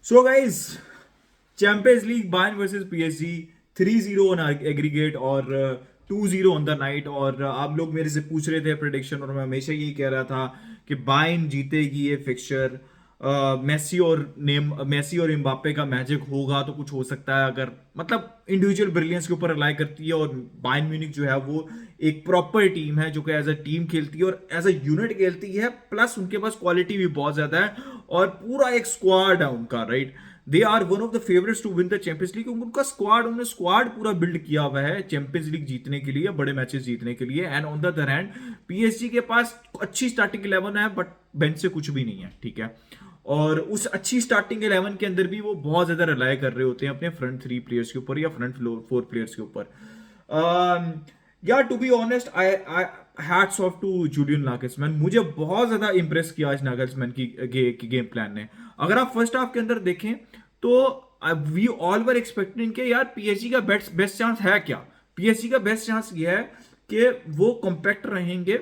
So guys, champions league Bayern versus PSG 3-0 on aggregate और 2-0 on the night. और आप लोग मेरे से पूछ रहे थे प्रेडिक्शन और मैं हमेशा यही कह रहा था कि बायर्न जीतेगी ये फिक्सचर। मेसी और एम्बाप्पे का मैजिक होगा तो कुछ हो सकता है, अगर मतलब इंडिविजुअल ब्रिलियंस के ऊपर रिलाई करती है। और बायर्न म्यूनिख जो है वो एक प्रॉपर टीम है जो कि एज अ टीम खेलती है और एज अ यूनिट खेलती है, प्लस उनके पास क्वालिटी भी बहुत ज्यादा है और पूरा एक स्क्वाड है उनका, right. They are one of the favourites to win the Champions League. उनका स्क्वाड, उन्होंने स्क्वाड पूरा बिल्ड किया हुआ है चैंपियंस लीग जीतने के लिए, बड़े मैचेस जीतने के लिए। And on the other hand PSG के पास अच्छी स्टार्टिंग 11 है, बट बेंच से कुछ भी नहीं है, ठीक है। और उस अच्छी स्टार्टिंग 11 के अंदर भी वो बहुत ज्यादा रिलाय कर रहे होते हैं अपने फ्रंट 3 प्लेयर्स के ऊपर या फ्रंट 4 प्लेयर्स के ऊपर। या to be honest, I hats off to Julian Nagelsmann. मुझे बहुत ज्यादा इंप्रेस किया आज नागल्समैन की गेम प्लान ने। अगर आप फर्स्ट हाफ के अंदर देखें तो वी ऑल वर एक्सपेक्टिंग कि यार पीएसजी का बेस्ट चांस है क्या। पीएसजी का बेस्ट चांस ये है कि वो कॉम्पैक्ट रहेंगे,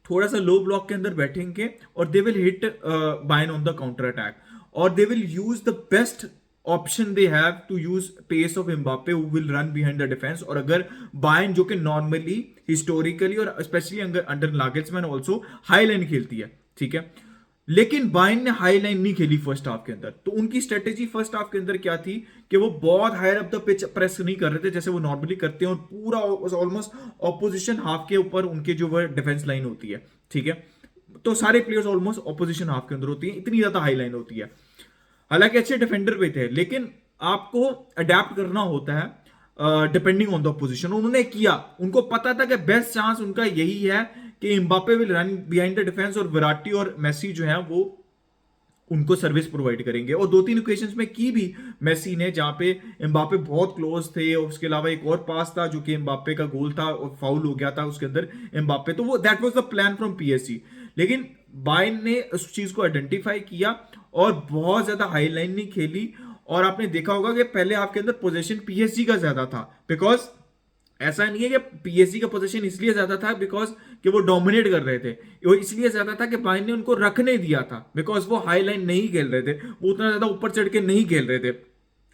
थोड़ा सा लो ब्लॉक के अंदर बैठेंगे और they will hit Bayern on the counter attack, और they will use the best option they have to use pace of Mbappe who will run behind the defence. और अगर बायर्न जो कि नॉर्मली हिस्टोरिकली और specially under Nagelsmann also high line खेलती है, ठीक है, लेकिन बायर्न ने हाई लाइन नहीं खेली फर्स्ट हाफ के अंदर। तो उनकी स्ट्रेटेजी फर्स्ट हाफ के अंदर क्या थी कि वो बहुत higher up the pitch press नहीं कर रहे थे जैसे वो नॉर्मली करते हैं, और पूरा ऑलमोस्ट ऑपोजिशन हाफ के ऊपर उनके जो वो डिफेंस लाइन होती है, ठीक है। तो सारे प्लेयर्स ऑलमोस्ट ऑपोजिशन हाफ के अंदर होती है, इतनी ज्यादा हाई लाइन होती है। हालांकि अच्छे डिफेंडर भी थे, लेकिन आपको अडेप्ट करना होता है डिपेंडिंग ऑन द पोजीशन। उन्होंने किया, उनको पता था कि बेस्ट चांस उनका यही है कि Mbappe will run behind the defence और विराटी और मेसी जो है वो उनको सर्विस प्रोवाइड करेंगे। और 2-3 ओकेजन्स में की भी मेसी ने, जहां पे एम्बाप्पे बहुत क्लोज थे। और उसके अलावा एक और पास था जो कि एम्बाप्पे का गोल था और फाउल हो गया था उसके अंदर एम्बाप्पे, तो वो that was the plan from PSG. लेकिन बायर्न ने उस चीज को आइडेंटिफाई किया और बहुत ज्यादा हाई लाइन नहीं खेली। और आपने देखा होगा कि पहले हाफ के अंदर पोजीशन पीएसजी का ज्यादा था, बिकॉज ऐसा नहीं है कि पीएसजी का पोजीशन इसलिए ज्यादा था बिकॉज कि वो डोमिनेट कर रहे थे, वो इसलिए ज्यादा था कि बायर्न ने उनको रखने दिया था, बिकॉज वो हाई लाइन नहीं खेल रहे थे, वो उतना ज्यादा ऊपर चढ़ के नहीं खेल रहे थे।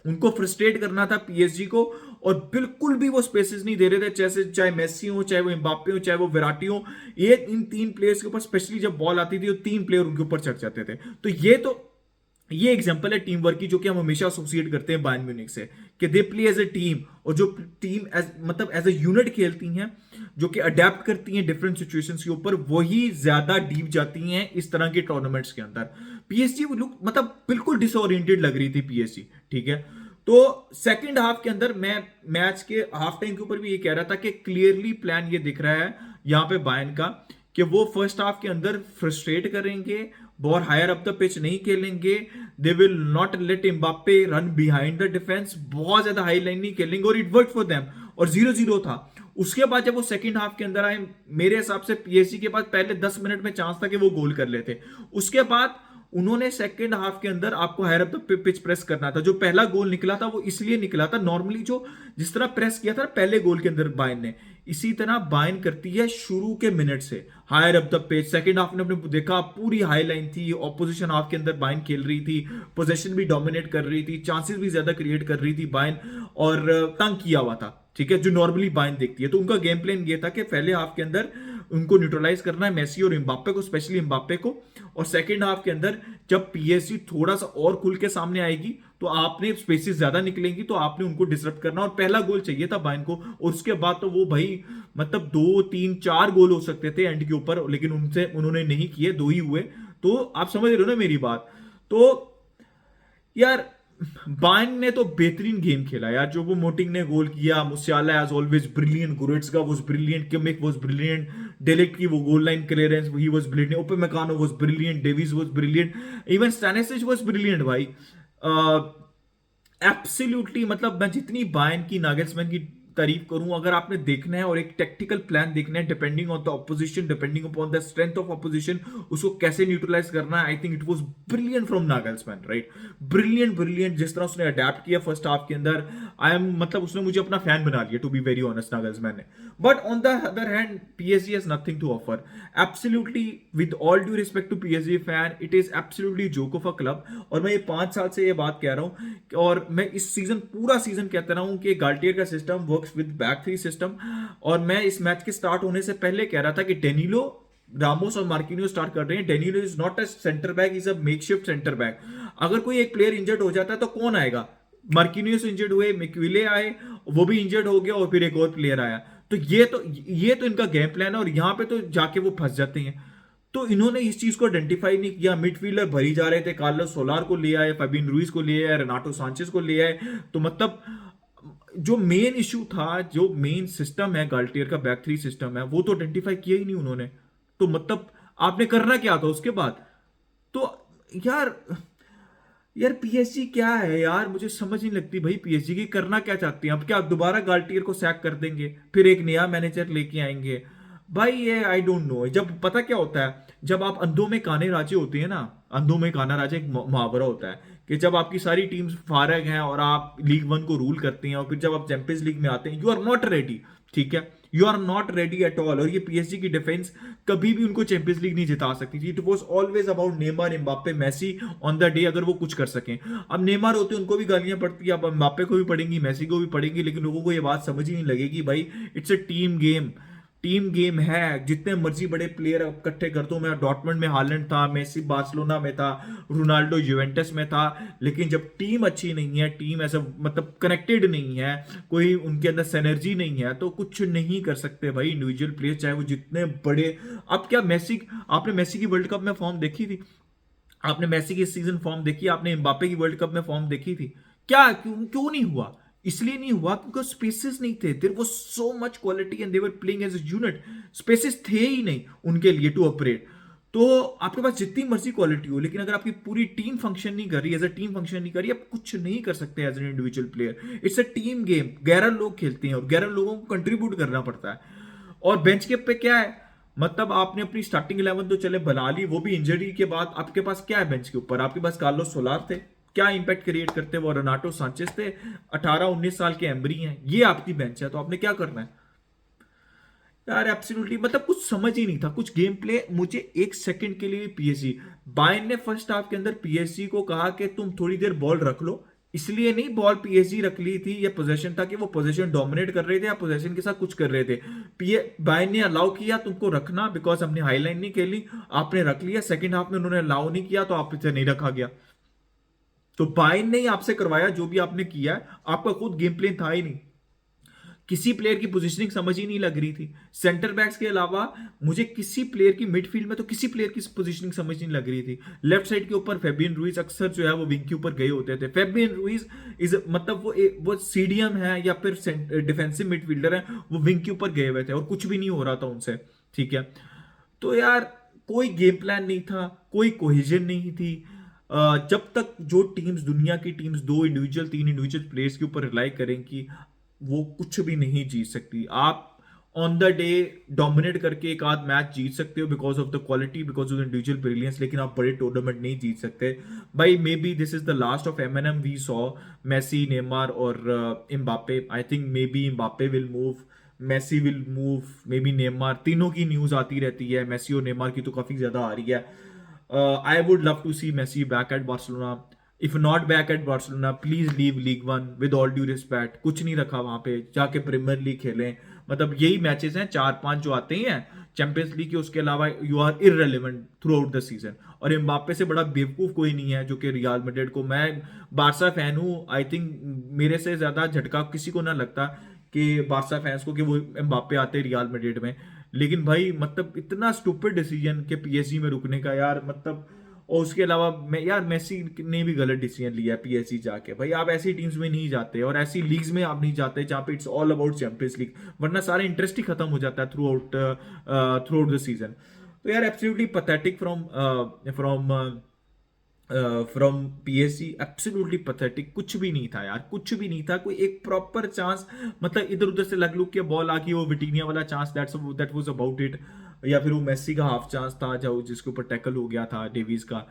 उनको फ्रस्ट्रेट करना था पीएसजी को, और बिल्कुल भी वो स्पेसेस नहीं दे रहे थे, जैसे चाहे मेसी हो, चाहे वो एम्बाप्पे हो, चाहे वो विराटी हो। ये इन 3 प्लेयर्स के ऊपर स्पेशली जब बॉल आती थी, वो 3 प्लेयर उनके ऊपर चढ़ जाते थे। तो ये एग्जांपल है टीम वर्क की, जो कि हम हमेशा एसोसिएट करते हैं बायर्न म्यूनिख से, कि they play as a team. और जो टीम मतलब एज ए यूनिट खेलती हैं, जो कि अडेप्ट करती हैं डिफरेंट सिचुएशंस के ऊपर, वही ज्यादा डीप जाती हैं इस तरह के टूर्नामेंट्स के अंदर। पीएसजी लुक मतलब बिल्कुल डिसओरिएंटेड लग रही थी पीएसजी, ठीक है। तो सेकंड हाफ के अंदर मैं मैच के हाफ टाइम के ऊपर भी ये कह रहा था कि क्लियरली प्लान ये दिख रहा है यहां पे बायर्न का, कि वो फर्स्ट हाफ के अंदर फ्रस्ट्रेट करेंगे, बहुत हायर अप द पिच नहीं खेलेंगे, they will not let Mbappe run behind the defence, बहुत ज्यादा हाई लाइन नहीं खेलेंगे, और इट वर्क फॉर देम। और 0-0 था। उसके बाद जब वो सेकंड हाफ के अंदर आए, मेरे हिसाब से पीएसजी के पास पहले 10 मिनट में चांस था कि वो गोल कर लेते। उसके बाद उन्होंने सेकंड हाफ के अंदर आपको higher up the pitch press करना था। जो पहला गोल निकला था वो इसलिए निकला था, नॉर्मली जो जिस तरह प्रेस किया था पहले गोल के अंदर बायर्न ने, इसी तरह बायर्न करती है शुरू के मिनट से higher up the page. Second half में आपने देखा पूरी हाई लाइन थी, ऑपोजिशन हाफ के अंदर बायर्न खेल रही थी, पोजीशन भी डोमिनेट कर रही थी, चांसेस भी ज्यादा क्रिएट कर रही थी बायर्न, और तंग किया हुआ था, ठीक है, जो नॉर्मली बायर्न देखती है। तो उनका गेम प्लान ये था कि पहले हाफ के अंदर उनको न्यूट्रलाइज करना है, मेसी और एम्बाप्पे को, स्पेशली एम्बाप्पे को। और सेकंड हाफ के अंदर जब पीएसजी थोड़ा सा और खुल के सामने आएगी तो आपने स्पेसेस ज्यादा निकलेंगी तो आपने उनको डिसरप्ट करना, और पहला गोल चाहिए था बायर्न को। और उसके बाद तो वो भाई मतलब 2-3-4 गोल हो सकते थे एंड के ऊपर, लेकिन उनसे उन्होंने नहीं किए, 2 ही हुए। तो आप समझ रहे हो ना मेरी बात। तो यार बायर्न ने तो बेहतरीन गेम खेला यार। जो वो मोटिंग ने गोल किया, Musiala as always brilliant, Goretzka was brilliant, Kimmich was brilliant, de Ligt की वो गोल लाइन क्लियरेंस ही was brilliant, Upamecano was brilliant, Davies was brilliant, even Stanisic was brilliant भाई। एब्सोल्युटली मतलब मैं जितनी बायर्न की नागल्समैन की तारीफ करूं, अगर आपने देखना है और एक टेक्टिकल प्लान देखना है depending on the opposition, depending upon the strength of opposition, उसको कैसे न्यूट्रलाइज करना है, I think it was brilliant from Nagelsmann, right? Brilliant brilliant, जिस तरह उसने अडेप्ट किया फर्स्ट हाफ के अंदर, आई एम मतलब उसने मुझे अपना फैन बना लिया, to be very honest, Nagelsmann ने। But on the other hand PSG has nothing to offer, absolutely, with all due respect to PSG fan, it is absolutely joke of a club. और मैं ये 5 साल से ये बात कह रहा हूं, और मैं इस सीजन पूरा सीजन कहता रहा हूं कि गाल्टियर का system works with back three system. और मैं इस मैच के स्टार्ट होने से पहले कह रहा था कि डेनिलो, रामोस और मार्किनियो स्टार्ट कर रहे हैं। Danilo is not a centre back, is a makeshift centre back. अगर कोई एक प्लेयर इंजर्ड हो जाता है तो कौन आएगा? मार्किनियोस इंजर्ड हुए, मिक्विले आए, वो भी इंजर्ड हो गया, और फिर एक और प्लेयर आया। तो ये तो इनका गेम प्लान है, और यहां पे तो जाके वो फंस जाते हैं। तो इन्होंने इस चीज को आइडेंटिफाई नहीं किया। मिडफील्डर भरी जा रहे थे, कार्लोस सोलार को ले आए, फैबिन रूइज को ले आए, रेनाटो सांचेस को ले आए। तो मतलब जो मेन इश्यू था, जो मेन सिस्टम है गाल्टियर का, बैक थ्री सिस्टम है, वो तो आइडेंटिफाई किया ही नहीं उन्होंने। तो मतलब आपने करना क्या था उसके बाद? तो यार यार पीएसजी क्या है यार, मुझे समझ नहीं लगती भाई, पीएसजी की करना क्या चाहती है? अब क्या दोबारा गाल्टियर को सैक कर देंगे, फिर एक नया मैनेजर लेके आएंगे? भाई ये आई डोंट नो। जब पता क्या होता है, जब आप अंधों में काने राजे होते हैं ना, अंधों में काना राजा एक मुहावरा होता है कि जब आपकी सारी टीम्स फारग हैं और आप लीग वन को रूल करते हैं, और फिर जब आप चैंपियंस लीग में आते हैं, यू आर नॉट रेडी, ठीक है? You are not ready at all. और ये पीएसजी की डिफेंस कभी भी उनको चैंपियंस लीग नहीं जिता सकती थी। It was always about Neymar, Mbappe, Messi on the day, अगर वो कुछ कर सकें। अब नेमार होते उनको भी गालियां पड़ती है, अब एम्बाप्पे को भी पड़ेंगी, मेसी को भी पड़ेंगी, लेकिन लोगों को ये बात समझ ही नहीं लगेगी भाई, it's a team game. Team game है। जितने मर्जी बड़े प्लेयर इकट्ठे कर दो, मैं डॉर्टमंड में हालैंड था, मेसी बार्सिलोना में था, रोनाल्डो यूवेंटस में था, लेकिन जब टीम अच्छी नहीं है, टीम ऐसा मतलब कनेक्टेड नहीं है, कोई उनके अंदर सिनर्जी नहीं है, तो कुछ नहीं कर सकते भाई इंडिविजुअल प्लेयर, चाहे वो जितने बड़े। अब क्या मेसी, आपने मेसी की वर्ल्ड कप में फॉर्म देखी थी? आपने मेसी की इस सीजन फॉर्म देखी? आपने एम्बापे की वर्ल्ड कप में फॉर्म देखी थी? क्या क्यों क्यों नहीं हुआ? इसलिए नहीं हुआ क्योंकि स्पेसेस नहीं थे। There was so much quality and they were playing as a unit. Spaces थे ही नहीं उनके लिए टू ऑपरेट। तो आपके पास जितनी मर्जी क्वालिटी हो, लेकिन अगर आपकी पूरी टीम फंक्शन नहीं कर रही, एज अ टीम फंक्शन नहीं कर रही, आप कुछ नहीं कर सकते as an individual player. It's a team game. 11 लोग खेलते हैं और 11 लोगों को कंट्रीब्यूट करना पड़ता है। और बेंच के पे क्या है, मतलब आपने अपनी स्टार्टिंग 11 तो चले बना ली, वो भी इंजरी के बाद। आपके पास क्या है बेंच के ऊपर? आपके पास कार्लोस सोलार थे, क्या इंपैक्ट क्रिएट करते? वो रेनाटो सांचेस थे, 18-19 साल के एम्बरी हैं। ये आपकी बेंच है, तो आपने क्या करना है यार? एब्सोल्युटली मतलब कुछ समझ ही नहीं था, कुछ गेम प्ले। मुझे एक सेकंड के लिए पीएसजी, बायर्न ने फर्स्ट हाफ के अंदर पीएसजी को कहा कि तुम थोड़ी देर बॉल रख लो, इसलिए नहीं बॉल पीएसजी रख ली थी, या पोजीशन था कि वो पोजीशन डोमिनेट कर रहे थे या पोजीशन के साथ कुछ कर रहे थे। बायर्न ने अलाउ किया तुमको रखना, बिकॉज हमने हाईलाइन नहीं खेली, आपने रख लिया। सेकंड हाफ में उन्होंने अलाउ नहीं किया, तो आपसे नहीं रखा गया। तो बायर्न ने ही आपसे करवाया जो भी आपने किया है, आपका खुद गेम प्लान था ही नहीं। किसी प्लेयर की पोजीशनिंग समझ ही नहीं लग रही थी। सेंटर बैक्स के अलावा मुझे किसी प्लेयर की, मिडफील्ड में तो किसी प्लेयर की पोजीशनिंग समझ नहीं लग रही थी। लेफ्ट साइड के ऊपर फेबियन रूइज अक्सर जो है वो विंग के ऊपर गए होते थे। फेबियन रूइज इज मतलब वो सीडीएम है या फिर डिफेंसिव मिडफील्डर है, वो विंग के ऊपर गए हुए थे और कुछ भी नहीं हो रहा था उनसे, ठीक है? तो यार कोई गेम प्लान नहीं था, कोई कोहेजन नहीं थी। जब तक जो टीम्स, दुनिया की टीम्स 2 इंडिविजुअल 3 इंडिविजुअल प्लेयर्स के ऊपर रिलाई करेंगी, वो कुछ भी नहीं जीत सकती। आप ऑन द डे डोमिनेट करके एक आध मैच जीत सकते हो because of the quality, because of the individual brilliance, लेकिन आप बड़े टूर्नामेंट नहीं जीत सकते भाई। Maybe this is the last of MNM we saw, Messi, Neymar और Mbappe. I think maybe Mbappe will move, Messi will move, maybe Neymar. तीनों की न्यूज आती रहती है, मेसी और नेमार की तो काफी ज्यादा आ रही है। I would love to see Messi back at Barcelona. If not back at Barcelona, please leave Ligue one with all due respect. कुछ नहीं रखा वहां पे, जाके प्रीमियर लीग खेलें। मतलब यही मैचेस हैं 4-5 जो आते हैं चैंपियंस लीग के, उसके अलावा you are irrelevant throughout the season. और एम्बाप्पे से बड़ा बेवकूफ कोई नहीं है जो कि रियल मैड्रिड को, मैं बारसा फैन हूं, आई थिंक मेरे से ज्यादा झटका किसी को ना लगता कि बारसा फैंस को, कि वो एम्बाप्पे आते रियल मैड्रिड में। लेकिन भाई मतलब इतना स्टूपिड डिसीजन के पीएसजी में रुकने का यार, मतलब। और उसके अलावा मैं यार, मेसी ने भी गलत डिसीजन लिया पीएसजी जाके। भाई आप ऐसी टीम्स में नहीं जाते और ऐसी लीग्स में आप नहीं जाते जहां पे it's all about champions league, वरना सारा इंटरेस्ट ही खत्म हो जाता है थ्रू आउट द सीजन। तो यार absolutely pathetic from from PSG absolutely pathetic, कुछ भी नहीं था यार, कुछ भी नहीं था, कोई एक प्रॉपर चांस, मतलब इधर उधर से लग लुक के बॉल आ गई, वो विटीनिया वाला chance, that was about it. या फिर वो मेसी का हाफ चांस था जो जिसके ऊपर टैकल हो गया था डेविस का।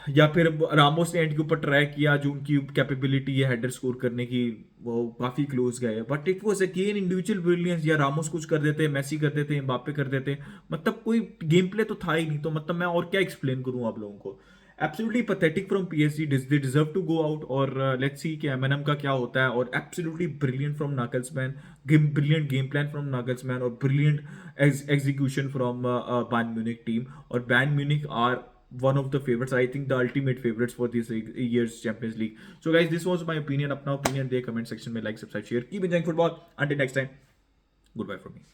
या फिर रामोस ने एंड के ऊपर ट्राई किया, जो उनकी कैपेबिलिटी है हेडर स्कोर करने की, वो काफी क्लोज गए, but it was again individual brilliance. या रामोस कुछ कर देते, मेसी कर देते, एम्बापे कर देते, मतलब कोई गेम प्ले तो था ही नहीं, तो मतलब मैं और क्या एक्सप्लेन करूं आप लोगों को। Absolutely pathetic from PSG, they deserve to go out. और लेट्स सी कि एमएनएम का क्या होता है। और absolutely brilliant from Nagelsmann, brilliant game plan from Nagelsmann, और brilliant execution from Bayern Munich team. और Bayern Munich are one of the favorites, I think the ultimate favorites for this year's Champions League. So guys, this was my opinion. अपना opinion दे comment section में, like, subscribe, share, keep enjoying football. Until next time, goodbye from me.